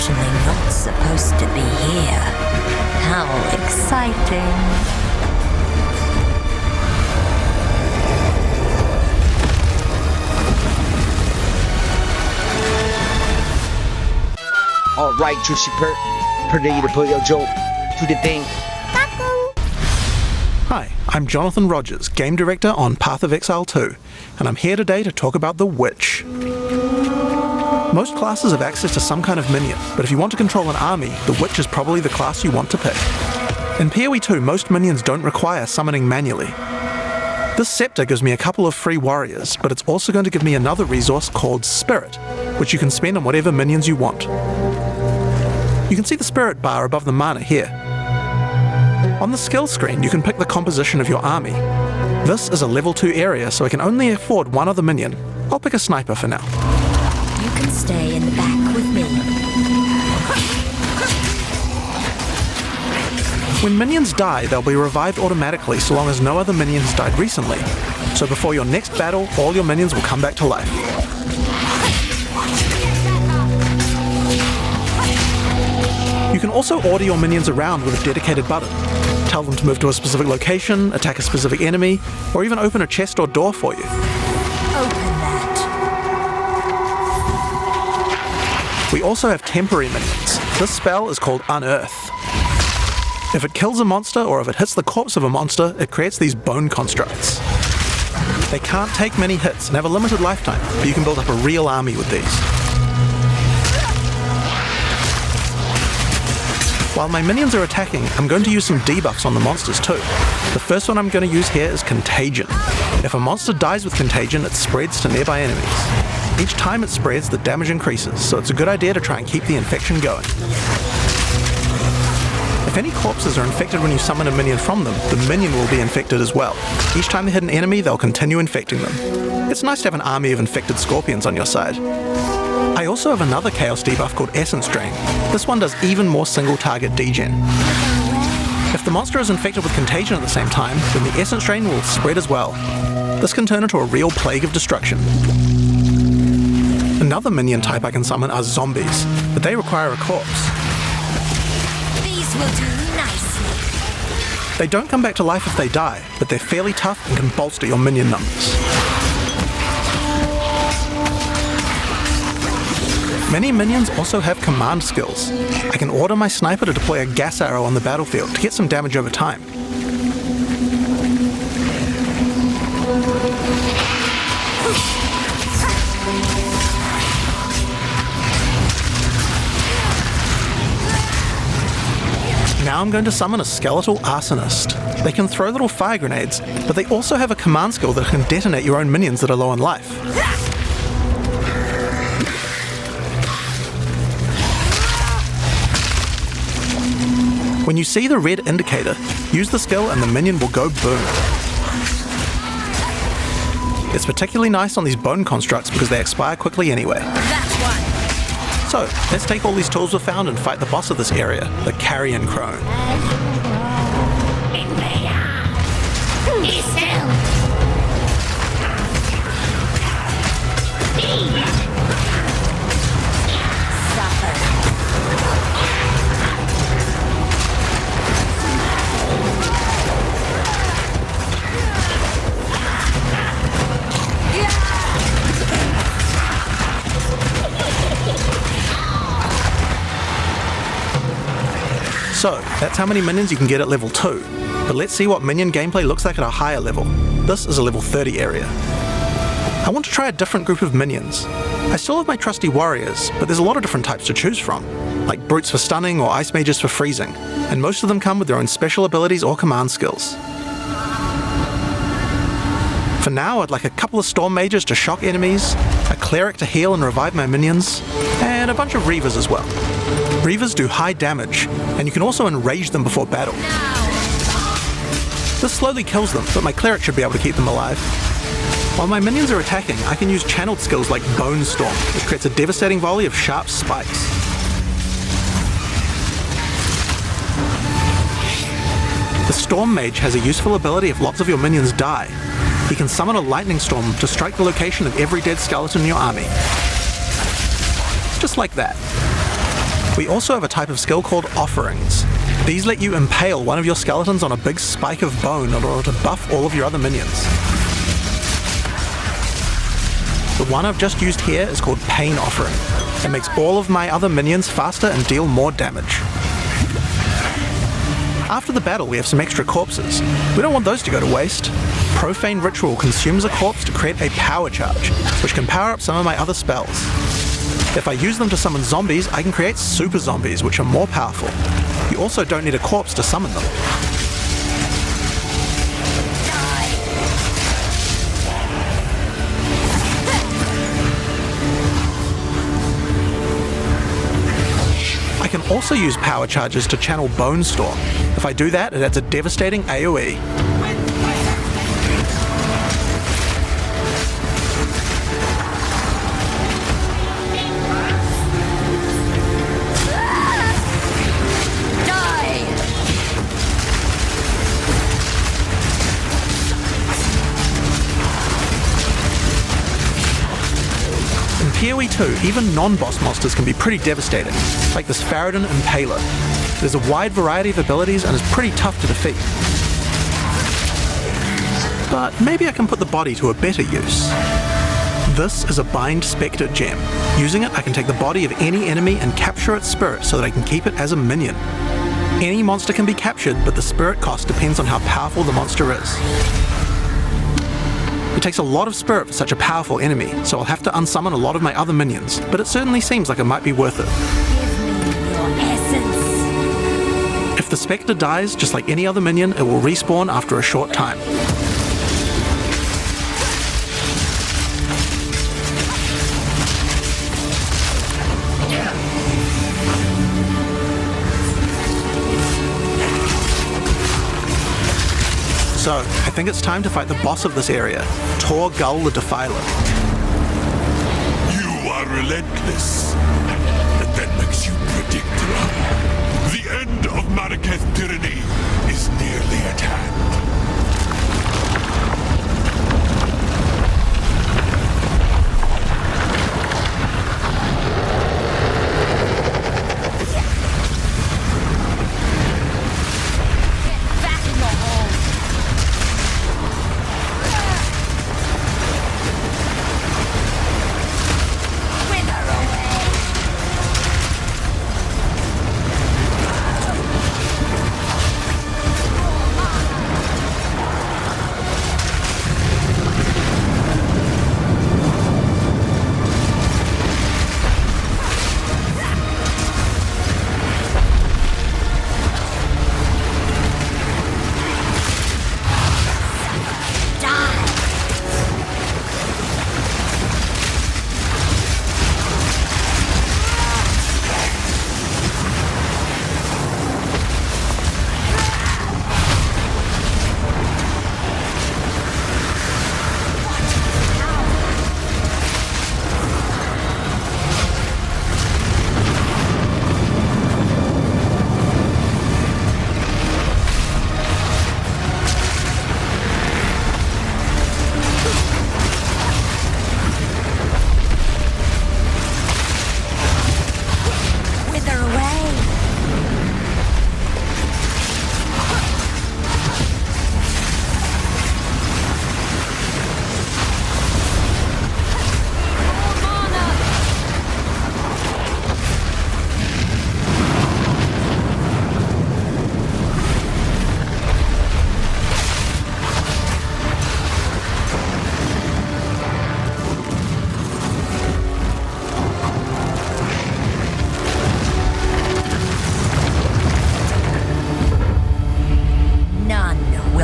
actually not supposed to be here. How exciting. Alright, JoSEePL, ready to put your joke to the thing. Hi, I'm Jonathan Rogers, Game Director on Path of Exile 2, and I'm here today to talk about the Witch. Most classes have access to some kind of minion, but if you want to control an army, the Witch is probably the class you want to pick. In PoE 2, most minions don't require summoning manually. This Sceptre gives me a couple of free warriors, but it's also going to give me another resource called Spirit, which you can spend on whatever minions you want. You can see the Spirit bar above the mana here. On the skill screen, you can pick the composition of your army. This is a level 2 area, so I can only afford one other minion. I'll pick a sniper for now. You can stay in the back with me. When minions die, they'll be revived automatically so long as no other minion has died recently. So before your next battle, all your minions will come back to life. You can also order your minions around with a dedicated button. Tell them to move to a specific location, attack a specific enemy, or even open a chest or door for you. Open that. We also have temporary minions. This spell is called Unearth. If it kills a monster or if it hits the corpse of a monster, it creates these bone constructs. They can't take many hits and have a limited lifetime, but you can build up a real army with these. While my minions are attacking, I'm going to use some debuffs on the monsters too. The first one I'm going to use here is Contagion. If a monster dies with Contagion, it spreads to nearby enemies. Each time it spreads, the damage increases, so it's a good idea to try and keep the infection going. If any corpses are infected when you summon a minion from them, the minion will be infected as well. Each time they hit an enemy, they'll continue infecting them. It's nice to have an army of infected scorpions on your side. I also have another Chaos debuff called Essence Drain. This one does even more single target degen. If the monster is infected with Contagion at the same time, then the Essence Drain will spread as well. This can turn into a real plague of destruction. Another minion type I can summon are zombies, but they require a corpse. These will do nicely. They don't come back to life if they die, but they're fairly tough and can bolster your minion numbers. Many minions also have command skills. I can order my sniper to deploy a gas arrow on the battlefield to get some damage over time. Now I'm going to summon a skeletal arsonist. They can throw little fire grenades, but they also have a command skill that can detonate your own minions that are low on life. When you see the red indicator, use the skill and the minion will go boom. It's particularly nice on these bone constructs because they expire quickly anyway. That's one. So, let's take all these tools we found and fight the boss of this area, the Carrion Crone. So, that's how many minions you can get at level 2. But let's see what minion gameplay looks like at a higher level. This is a level 30 area. I want to try a different group of minions. I still have my trusty warriors, but there's a lot of different types to choose from, like brutes for stunning or ice mages for freezing, and most of them come with their own special abilities or command skills. For now, I'd like a couple of storm mages to shock enemies, a cleric to heal and revive my minions, and a bunch of reavers as well. Reavers do high damage, and you can also enrage them before battle. This slowly kills them, but my cleric should be able to keep them alive. While my minions are attacking, I can use channeled skills like Bone Storm, which creates a devastating volley of sharp spikes. The Storm Mage has a useful ability if lots of your minions die. He can summon a lightning storm to strike the location of every dead skeleton in your army. Just like that. We also have a type of skill called offerings. These let you impale one of your skeletons on a big spike of bone in order to buff all of your other minions. The one I've just used here is called Pain Offering. It makes all of my other minions faster and deal more damage. After the battle, we have some extra corpses. We don't want those to go to waste. Profane Ritual consumes a corpse to create a power charge, which can power up some of my other spells. If I use them to summon zombies, I can create super zombies, which are more powerful. You also don't need a corpse to summon them. I can also use power charges to channel Bone Storm. If I do that, it adds a devastating AoE. PoE 2, even non-boss monsters can be pretty devastating, like this Faradin Impaler. There's a wide variety of abilities and is pretty tough to defeat. But maybe I can put the body to a better use. This is a Bind Spectre gem. Using it, I can take the body of any enemy and capture its spirit so that I can keep it as a minion. Any monster can be captured, but the spirit cost depends on how powerful the monster is. It takes a lot of spirit for such a powerful enemy, so I'll have to unsummon a lot of my other minions, but it certainly seems like it might be worth it. Give me your essence. If the Spectre dies, just like any other minion, it will respawn after a short time. So, I think it's time to fight the boss of this area, Tor Gull the Defiler. You are relentless, and that makes you predictable. The end of Marraketh's tyranny is nearly at hand.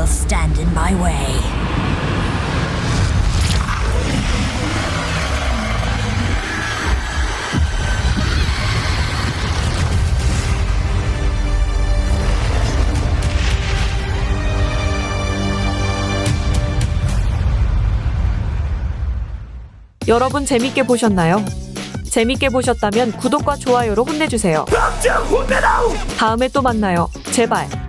Stand in my way. 여러분 재밌게 보셨나요? 재밌게 보셨다면 구독과 좋아요로 혼내주세요. 다음에 또 만나요. 제발.